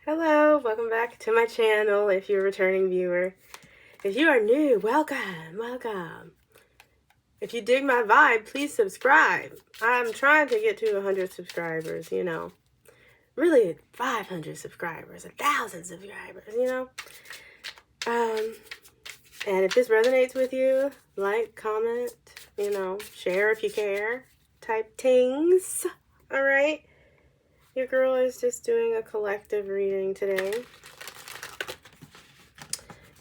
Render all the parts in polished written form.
Hello, welcome back to my channel if you're a returning viewer. If you are new, welcome. If you dig my vibe, please subscribe. I'm trying to get to 100 subscribers, Really 500 subscribers, 1,000 subscribers, And if this resonates with you, like, comment, share if you care, type things, all right? Your girl is just doing a collective reading today.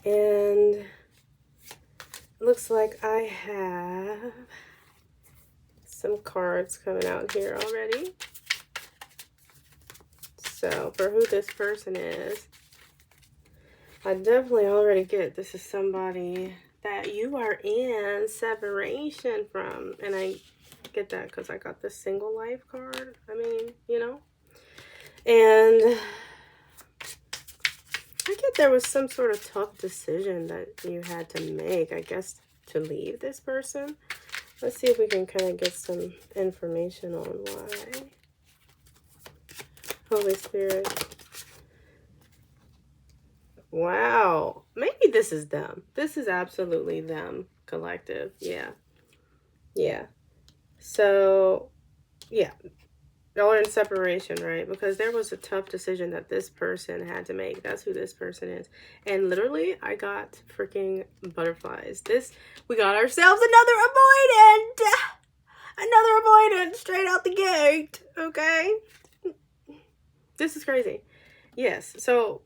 And looks like I have some cards coming out here already. So for who this person is, I definitely already get this is somebody that you are in separation from. And I get that because I got this single life card. I mean, And I get there was some sort of tough decision that you had to make, I guess, to leave this person. Let's see if we can kind of get some information on why. Holy Spirit. Wow. Maybe this is them. This is absolutely them, collective. Yeah. So, yeah. Y'all are in separation, right? Because there was a tough decision that this person had to make. That's who this person is. And literally, I got freaking butterflies. We got ourselves another avoidant! Another avoidant straight out the gate, okay? This is crazy. Yes, so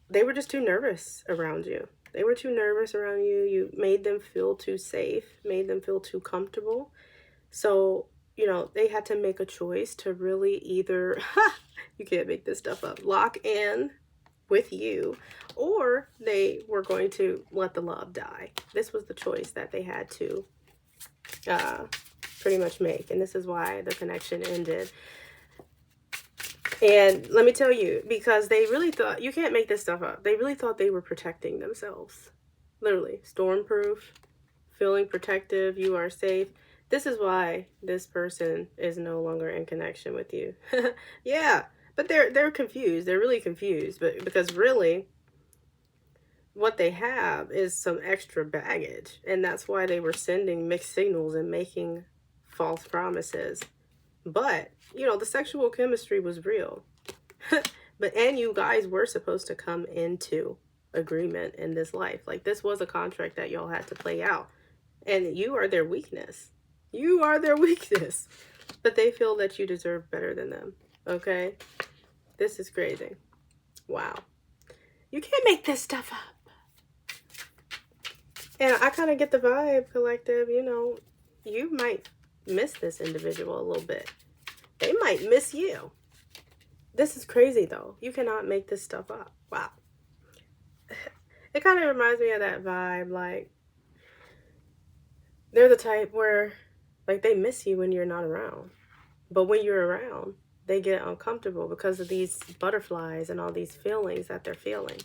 they were just too nervous around you. They were too nervous around you. You made them feel too safe, made them feel too comfortable. So, they had to make a choice to really either, you can't make this stuff up, lock in with you, or they were going to let the love die. This was the choice that they had to pretty much make. And this is why the connection ended. And let me tell you, because they really thought, you can't make this stuff up. They really thought they were protecting themselves. Literally, stormproof, feeling protective, you are safe. This is why this person is no longer in connection with you. Yeah, but they're confused. They're really confused, but because really what they have is some extra baggage, and that's why they were sending mixed signals and making false promises. But, the sexual chemistry was real. And you guys were supposed to come into agreement in this life. Like, this was a contract that y'all had to play out. And you are their weakness. You are their weakness. But they feel that you deserve better than them. Okay? This is crazy. Wow. You can't make this stuff up. And I kind of get the vibe, collective. You might miss this individual a little bit. They might miss you. This is crazy, though. You cannot make this stuff up. Wow. It kind of reminds me of that vibe. Like, they're the type where, like, they miss you when you're not around. But when you're around, they get uncomfortable because of these butterflies and all these feelings that they're feeling.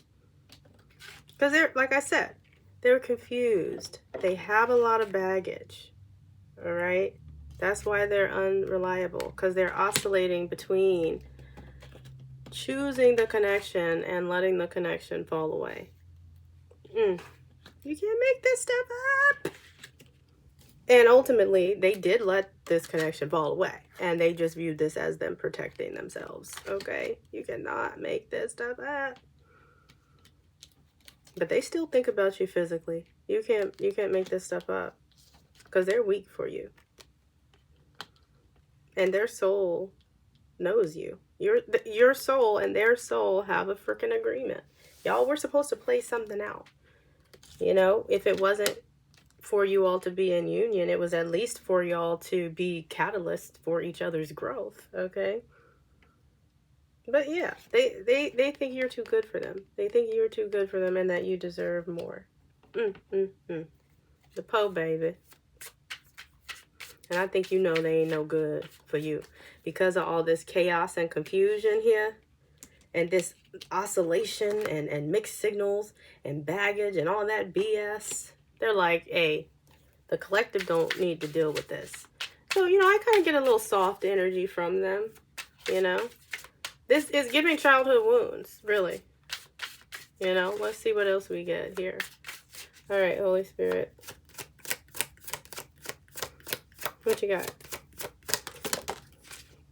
Because they're, like I said, they're confused. They have a lot of baggage. All right? That's why they're unreliable. Because they're oscillating between choosing the connection and letting the connection fall away. You can't make this stuff up. And ultimately, they did let this connection fall away. And they just viewed this as them protecting themselves. Okay? You cannot make this stuff up. But they still think about you physically. You can't make this stuff up. Because they're weak for you. And their soul knows you. Your soul and their soul have a freaking agreement. Y'all were supposed to play something out. If it wasn't for you all to be in union, it was at least for y'all to be catalysts for each other's growth, okay? But yeah, they think you're too good for them. They think you're too good for them and that you deserve more. The Poe, baby. And I think they ain't no good for you. Because of all this chaos and confusion here, and this oscillation and mixed signals and baggage and all that BS, they're like, hey, the collective don't need to deal with this. So, I kind of get a little soft energy from them, This is giving childhood wounds, really. You know, let's see what else we get here. All right, Holy Spirit. What you got?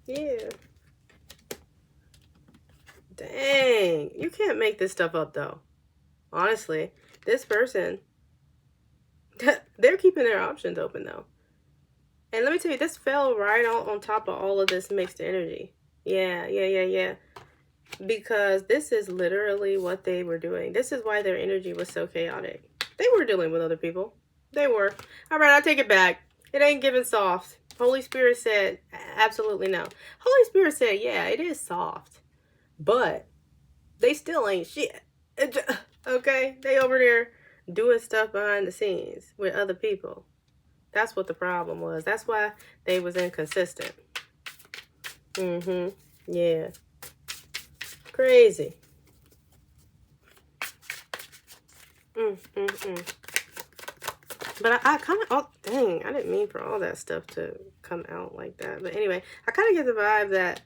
Yeah. Dang. You can't make this stuff up, though. Honestly, this person, they're keeping their options open, though. And let me tell you, this fell right on top of all of this mixed energy. Yeah. Because this is literally what they were doing. This is why their energy was so chaotic. They were dealing with other people. They were. All right, I take it back. It ain't giving soft. Holy Spirit said, absolutely no. Holy Spirit said, yeah, it is soft. But they still ain't shit. Okay? They over there doing stuff behind the scenes with other people. That's what the problem was. That's why they was inconsistent. Yeah. Crazy. But I kind of, oh, dang, I didn't mean for all that stuff to come out like that. But anyway, I kind of get the vibe that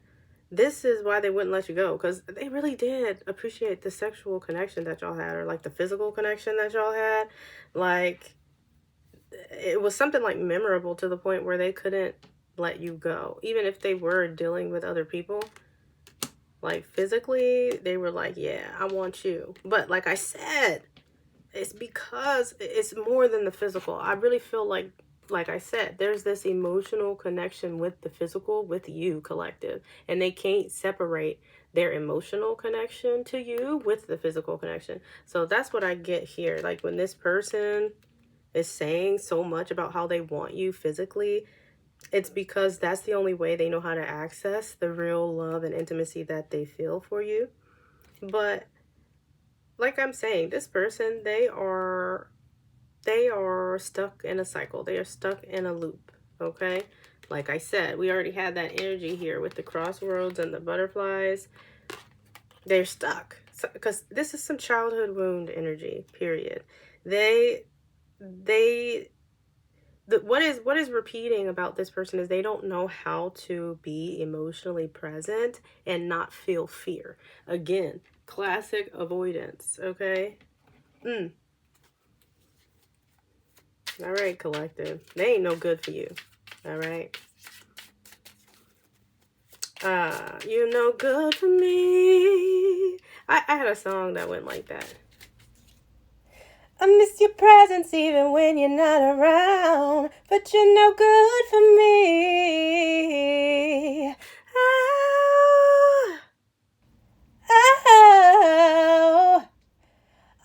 this is why they wouldn't let you go. Because they really did appreciate the sexual connection that y'all had. Or like the physical connection that y'all had. Like, it was something like memorable to the point where they couldn't let you go. Even if they were dealing with other people. Like physically, they were like, yeah, I want you. But like I said, it's because it's more than the physical. I really feel like I said, there's this emotional connection with the physical, with you, collective. And they can't separate their emotional connection to you with the physical connection. So that's what I get here. Like when this person is saying so much about how they want you physically, it's because that's the only way they know how to access the real love and intimacy that they feel for you. But like I'm saying, this person, they are stuck in a cycle. They are stuck in a loop, okay? Like I said, we already had that energy here with the crossroads and the butterflies. They're stuck because this is some childhood wound energy, period. What is repeating about this person is they don't know how to be emotionally present and not feel fear. Again, classic avoidance, okay? All right, collective. They ain't no good for you. All right? You no good for me. I had a song that went like that. I miss your presence even when you're not around, but you're no good for me. Oh,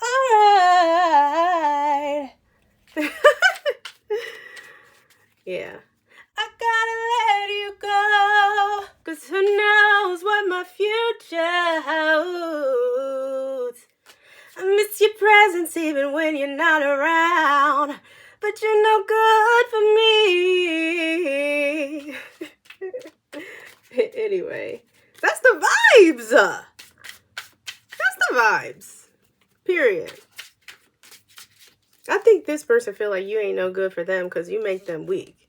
all right. Yeah. I gotta let you go, 'cause who knows what my future holds. I miss your presence even when you're not around, but you're no good for me. Anyway, that's the vibes. That's the vibes. Period. I think this person feel like you ain't no good for them because you make them weak.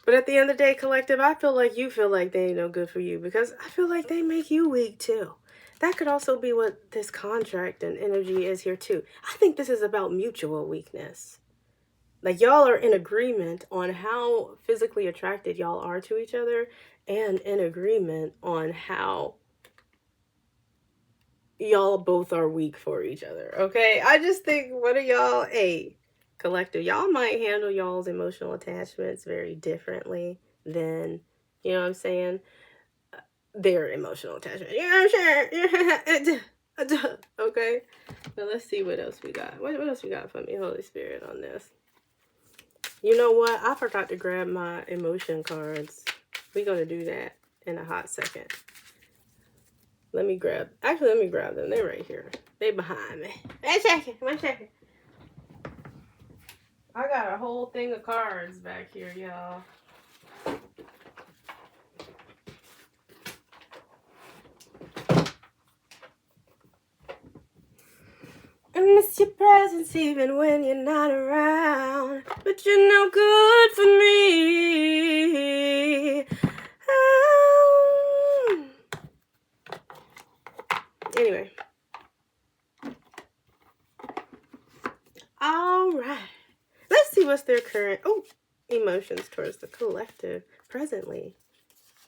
But at the end of the day, collective, I feel like you feel like they ain't no good for you because I feel like they make you weak too. That could also be what this contract and energy is here too. I think this is about mutual weakness. Like y'all are in agreement on how physically attracted y'all are to each other and in agreement on how y'all both are weak for each other, okay? I just think one of y'all, collective, y'all might handle y'all's emotional attachments very differently than, you know what I'm saying, their emotional attachment. You know what I'm saying? Okay? Now let's see what else we got. What else we got for me, Holy Spirit, on this? You know what? I forgot to grab my emotion cards. We're going to do that in a hot second. Let me grab them. They're right here. They behind me. One second. I got a whole thing of cards back here, y'all. I miss your presence even when you're not around, but you're no good for me. Oh. Anyway. All right. Let's see what's their current emotions towards the collective presently.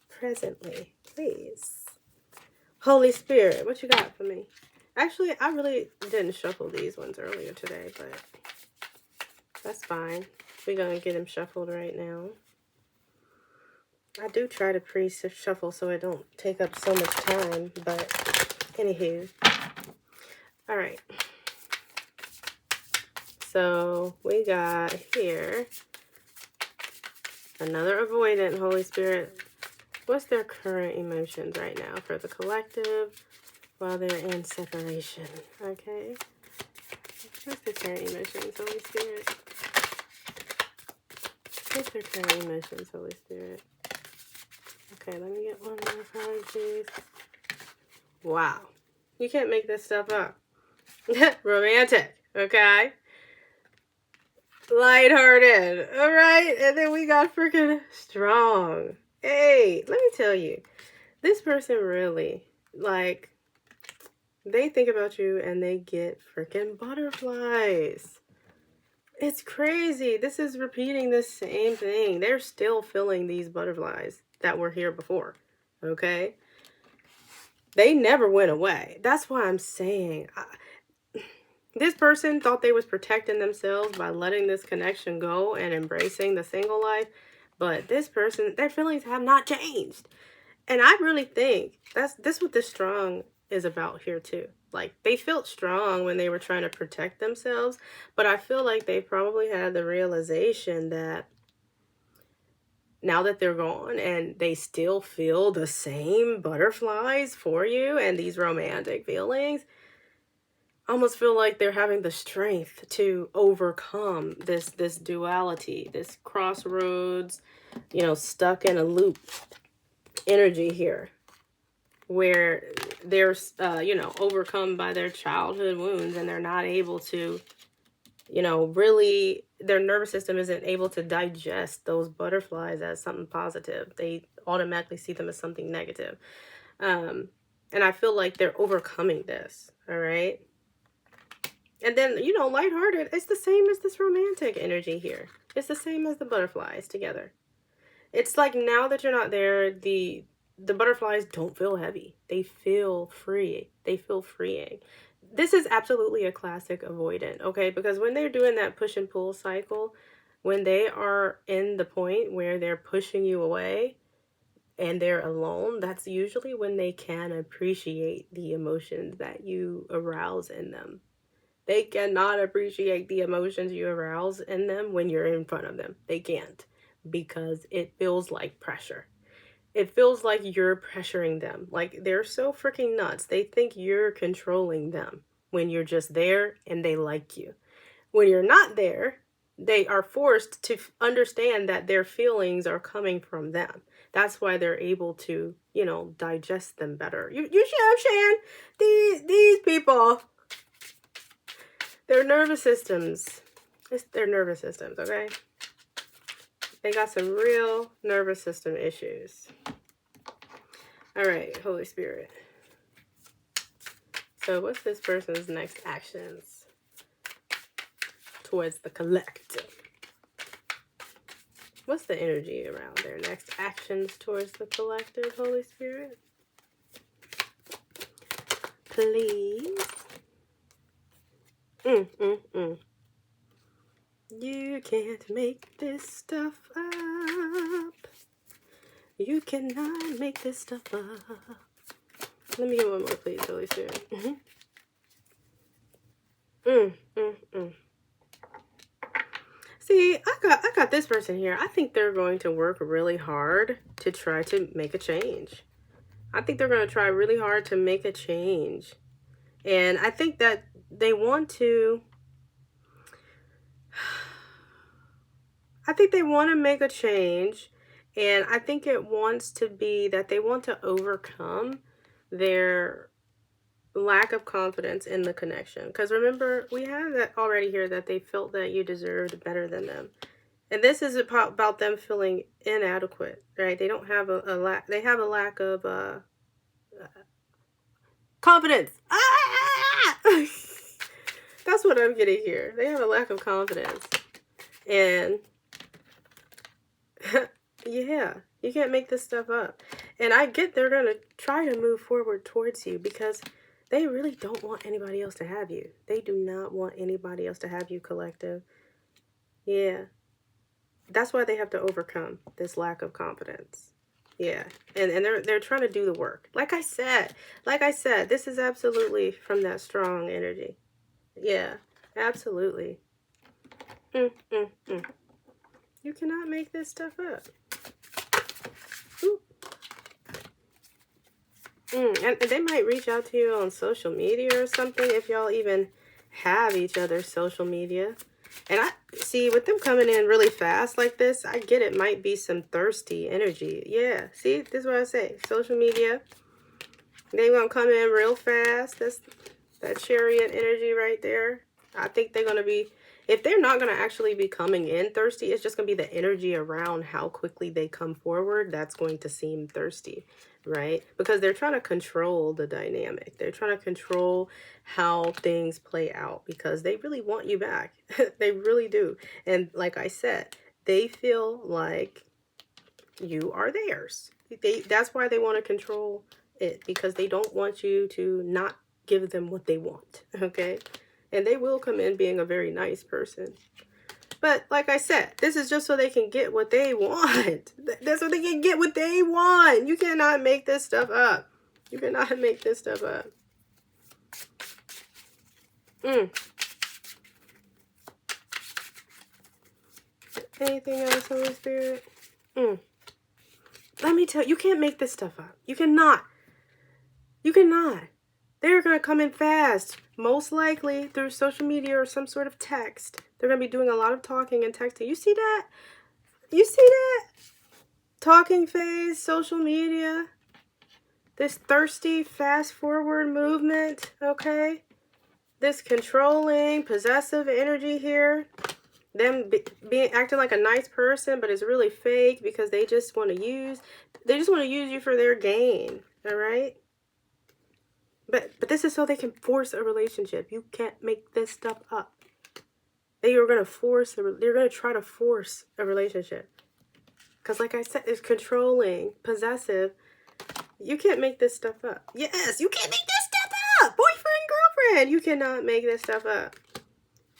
Presently, please. Holy Spirit, what you got for me? Actually, I really didn't shuffle these ones earlier today, but that's fine. We're going to get them shuffled right now. I do try to pre-shuffle so it don't take up so much time, but anywho. All right. So we got here another avoidant, Holy Spirit. What's their current emotions right now for the collective while they're in separation? Okay. What's their current emotions, Holy Spirit? What's their current emotions, Holy Spirit? Okay, let me get one more card, please. Wow. You can't make this stuff up. Romantic, okay? Lighthearted, all right? And then we got freaking strong. Hey, let me tell you, this person really, like, they think about you and they get freaking butterflies. It's crazy. This is repeating the same thing. They're still feeling these butterflies that were here before, okay? They never went away. That's why I'm saying, this person thought they was protecting themselves by letting this connection go and embracing the single life. But this person, their feelings have not changed. And I really think that's what this strong is about here too. Like, they felt strong when they were trying to protect themselves. But I feel like they probably had the realization that now that they're gone and they still feel the same butterflies for you and these romantic feelings, I almost feel like they're having the strength to overcome this duality, this crossroads, stuck in a loop energy here, where they're, overcome by their childhood wounds and they're not able to, really, their nervous system isn't able to digest those butterflies as something positive. They automatically see them as something negative. And I feel like they're overcoming this, all right? And then, lighthearted, it's the same as this romantic energy here. It's the same as the butterflies together. It's like now that you're not there, the butterflies don't feel heavy. They feel free. They feel freeing. This is absolutely a classic avoidant, okay? Because when they're doing that push and pull cycle, when they are in the point where they're pushing you away and they're alone, that's usually when they can appreciate the emotions that you arouse in them. They cannot appreciate the emotions you arouse in them when you're in front of them. They can't, because it feels like pressure. It feels like you're pressuring them. Like, they're so freaking nuts. They think you're controlling them when you're just there and they like you. When you're not there, they are forced to understand that their feelings are coming from them. That's why they're able to, digest them better. You understand? These people, their nervous systems, it's their nervous systems, okay? They got some real nervous system issues. All right, Holy Spirit. So what's this person's next actions towards the collective? What's the energy around their next actions towards the collective, Holy Spirit? Please. You can't make this stuff up. You cannot make this stuff up. Let me get one more, please, Holy Spirit. See, I got this person here. I think they're going to work really hard to try to make a change. I think they're going to try really hard to make a change. And I think that they want to... I think they want to make a change. And I think it wants to be that they want to overcome their lack of confidence in the connection. Because remember, we have that already here, that they felt that you deserved better than them. And this is about them feeling inadequate, right? They don't have a lack. They have a lack of Confidence. Ah! That's what I'm getting here. They have a lack of confidence. And yeah, you can't make this stuff up. And I get they're going to try to move forward towards you because they really don't want anybody else to have you. They do not want anybody else to have you, collective. Yeah. That's why they have to overcome this lack of confidence. Yeah. And they're trying to do the work. Like I said, this is absolutely from that strong energy. Yeah, absolutely. You cannot make this stuff up. Ooh. And they might reach out to you on social media or something if y'all even have each other's social media. And I see with them coming in really fast like this, I get it might be some thirsty energy. Yeah, see, this is what I say. Social media, they gonna come in real fast. That's that Chariot energy right there. I think they're gonna be, if they're not gonna actually be coming in thirsty, it's just gonna be the energy around how quickly they come forward. That's going to seem thirsty, right? Because they're trying to control the dynamic. They're trying to control how things play out because they really want you back. They really do. And like I said, they feel like you are theirs. That's why they want to control it, because they don't want you to not give them what they want, okay? And they will come in being a very nice person. But like I said, this is just so they can get what they want. That's so they can get what they want. You cannot make this stuff up. You cannot make this stuff up. Anything else, Holy Spirit? Let me tell you, you can't make this stuff up. You cannot. You cannot. They're going to come in fast, most likely through social media or some sort of text. They're going to be doing a lot of talking and texting. You see that? You see that? Talking phase, social media. This thirsty, fast-forward movement, okay? This controlling, possessive energy here. Them being acting like a nice person, but it's really fake because they just want to use you for their gain, all right? But this is so they can force a relationship. You can't make this stuff up. They're going to try to force a relationship. Because like I said, it's controlling, possessive. You can't make this stuff up. Yes, you can't make this stuff up. Boyfriend, girlfriend. You cannot make this stuff up.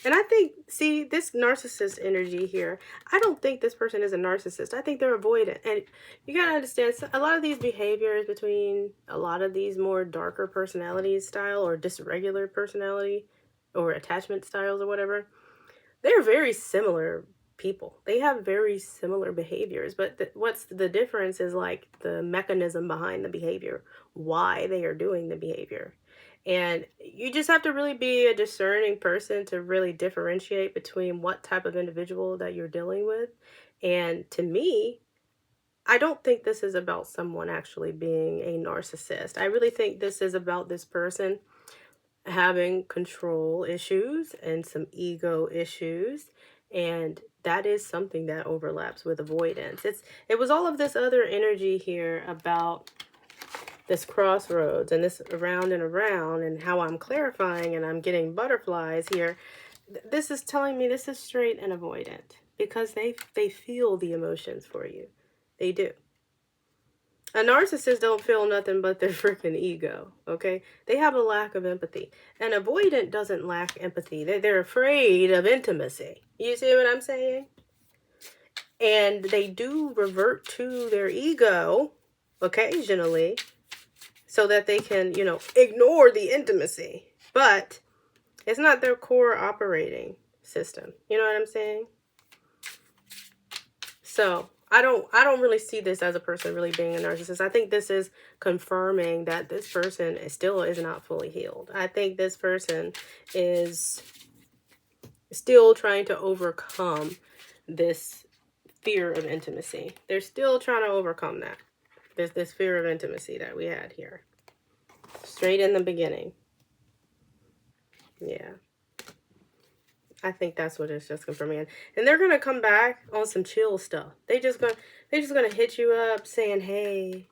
And I think, see, this narcissist energy here, I don't think this person is a narcissist. I think they're avoidant. And you got to understand, a lot of these behaviors between a lot of these more darker personality style or dysregular personality or attachment styles or whatever, they're very similar people. They have very similar behaviors. But what's the difference is like the mechanism behind the behavior, why they are doing the behavior. And you just have to really be a discerning person to really differentiate between what type of individual that you're dealing with. And to me, I don't think this is about someone actually being a narcissist. I really think this is about this person having control issues and some ego issues. And that is something that overlaps with avoidance. It was all of this other energy here about this crossroads and this around and how I'm clarifying and I'm getting butterflies here. This is telling me this is straight and avoidant because they feel the emotions for you. They do. A narcissist don't feel nothing but their freaking ego, okay? They have a lack of empathy. An avoidant doesn't lack empathy. They're afraid of intimacy. You see what I'm saying? And they do revert to their ego occasionally, so that they can, ignore the intimacy. But it's not their core operating system. You know what I'm saying? So I don't really see this as a person really being a narcissist. I think this is confirming that this person is not fully healed. I think this person is still trying to overcome this fear of intimacy. They're still trying to overcome that. There's this fear of intimacy that we had here. Straight in the beginning. Yeah. I think that's what it's just confirming. And they're gonna come back on some chill stuff. They're just gonna hit you up saying, hey.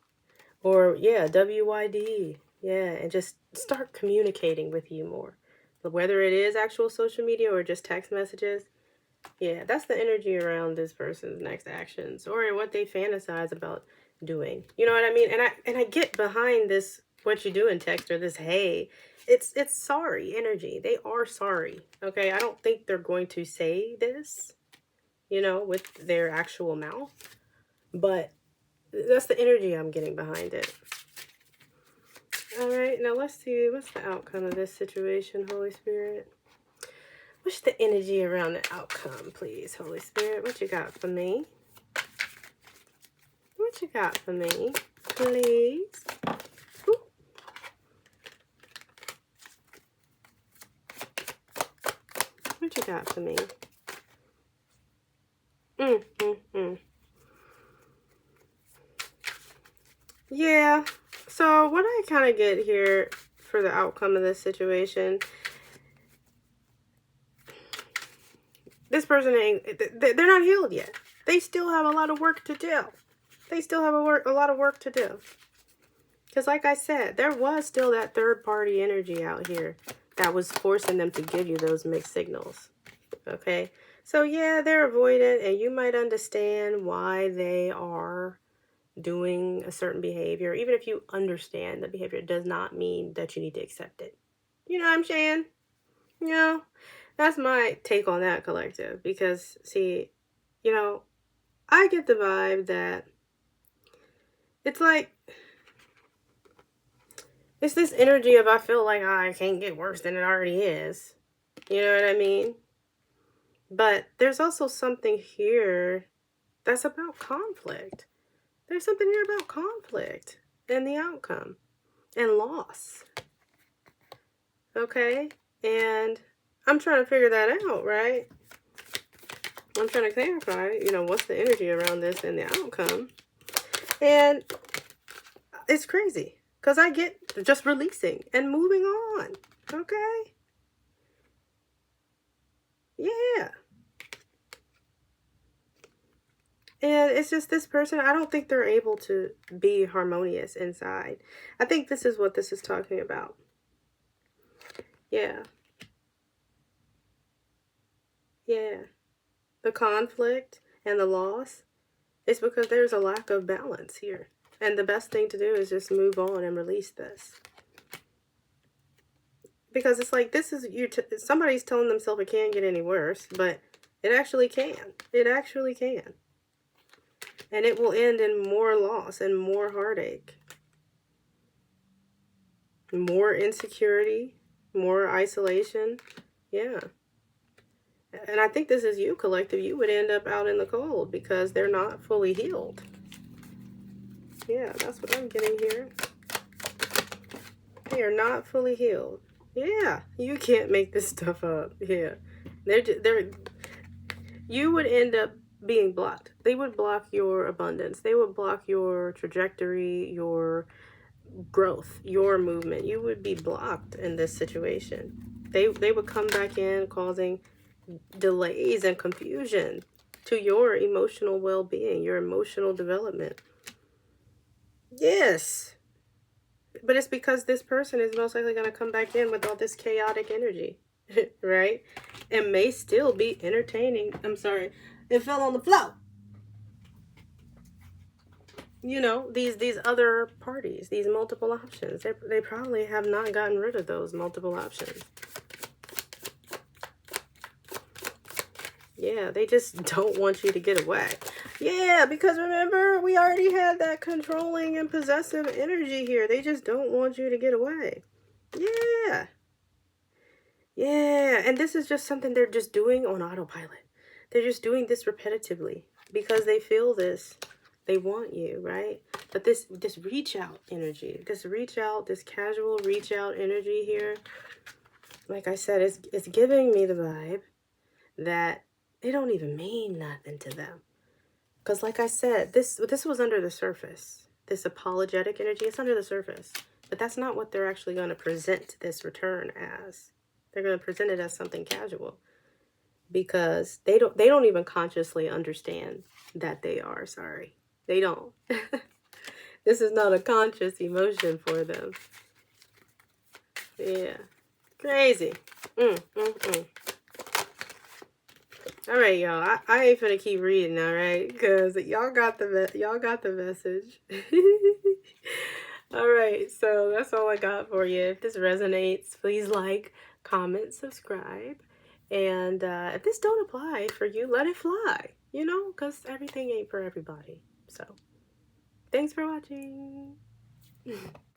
Or yeah, WYD. Yeah, and just start communicating with you more. Whether it is actual social media or just text messages. Yeah, that's the energy around this person's next actions or what they fantasize about doing. You know what I mean? And I get behind this what you do in text or this hey. It's sorry energy. They are sorry. Okay? I don't think they're going to say this, with their actual mouth, but that's the energy I'm getting behind it. All right, now let's see what's the outcome of this situation, Holy Spirit. What's the energy around the outcome, please, Holy Spirit? What you got for me? What you got for me, please? Ooh. What you got for me? Yeah, so what I kind of get here for the outcome of this situation, this person they're not healed yet. They still have a lot of work to do. They still have a lot of work to do. Because like I said, there was still that third party energy out here that was forcing them to give you those mixed signals. Okay? So yeah, they're avoidant, and you might understand why they are doing a certain behavior. Even if you understand the behavior, it does not mean that you need to accept it. You know what I'm saying? That's my take on that, collective. Because, see, I get the vibe that it's like, it's this energy of I feel like I can't get worse than it already is. You know what I mean? But there's also something here that's about conflict. There's something here about conflict and the outcome and loss. Okay? And I'm trying to figure that out, right? I'm trying to clarify, what's the energy around this and the outcome. And it's crazy because I get just releasing and moving on. Okay? Yeah. And it's just this person, I don't think they're able to be harmonious inside. I think this is what this is talking about. Yeah. Yeah. The conflict and the loss is because there's a lack of balance here. And the best thing to do is just move on and release this. Because it's like, this is somebody's telling themselves it can't get any worse, but it actually can. It actually can. And it will end in more loss and more heartache. More insecurity, more isolation. Yeah. And I think this is you, collective. You would end up out in the cold because they're not fully healed. Yeah, that's what I'm getting here. They are not fully healed. Yeah, you can't make this stuff up. Yeah. You would end up being blocked. They would block your abundance. They would block your trajectory, your growth, your movement. You would be blocked in this situation. They would come back in causing delays and confusion to your emotional well-being, your emotional development. Yes. But it's because this person is most likely going to come back in with all this chaotic energy, right? And may still be entertaining. I'm sorry. It fell on the floor. These other parties, these multiple options. They probably have not gotten rid of those multiple options. Yeah, they just don't want you to get away. Yeah, because remember, we already had that controlling and possessive energy here. They just don't want you to get away. Yeah. Yeah, and this is just something they're just doing on autopilot. They're just doing this repetitively because they feel this. They want you, right? But this reach out energy, this casual reach out energy here, like I said, it's giving me the vibe that they don't even mean nothing to them. Because like I said, this was under the surface. This apologetic energy, it's under the surface. But that's not what they're actually going to present this return as. They're going to present it as something casual. Because they don't even consciously understand that they are sorry. They don't. This is not a conscious emotion for them. Yeah. Crazy. All right, y'all. I ain't finna keep reading, all right? Because y'all got the message. All right, so that's all I got for you. If this resonates, please like, comment, subscribe. And if this don't apply for you, let it fly. You know, because everything ain't for everybody. So, thanks for watching.